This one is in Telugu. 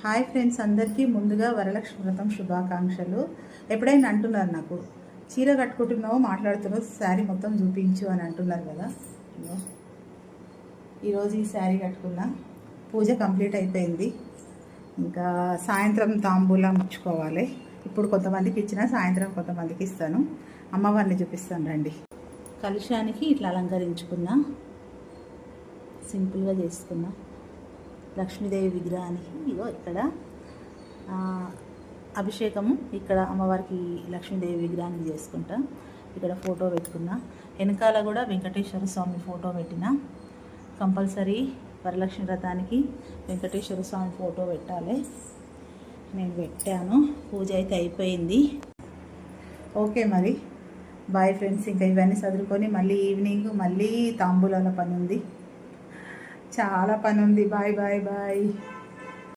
హాయ్ ఫ్రెండ్స్, అందరికీ ముందుగా వరలక్ష్మి వ్రతం శుభాకాంక్షలు. ఎప్పుడైనా అంటున్నారు నాకు, చీర కట్టుకుంటున్నావు, మాట్లాడుతున్నావు, శారీ మొత్తం చూపించు అని అంటున్నారు కదా. ఈరోజు ఈ శారీ కట్టుకున్నా. పూజ కంప్లీట్ అయిపోయింది. ఇంకా సాయంత్రం తాంబూలం ఇచ్చుకోవాలి. ఇప్పుడు కొంతమందికి ఇచ్చిన, సాయంత్రం కొంతమందికి ఇస్తాను. అమ్మవారిని చూపిస్తాను రండి. కలుషానికి ఇట్లా అలంకరించుకున్నా, సింపుల్గా చేసుకున్నా. లక్ష్మీదేవి విగ్రహానికి ఇగో ఇక్కడ అభిషేకము, ఇక్కడ అమ్మవారికి లక్ష్మీదేవి విగ్రహానికి చేసుకుంటా. ఇక్కడ ఫోటో పెట్టుకున్నా. వెనకాల కూడా వెంకటేశ్వర స్వామి ఫోటో పెట్టిన. కంపల్సరీ వరలక్ష్మి వ్రతానికి వెంకటేశ్వర స్వామి ఫోటో పెట్టాలి. నేను పెట్టాను. పూజ అయితే అయిపోయింది. ఓకే మరి బాయ్ ఫ్రెండ్స్. ఇంకా ఇవన్నీ చదువుకొని మళ్ళీ ఈవినింగ్ మళ్ళీ తాంబూలాల పని ఉంది, చాలా పని ఉంది. Bye bye bye.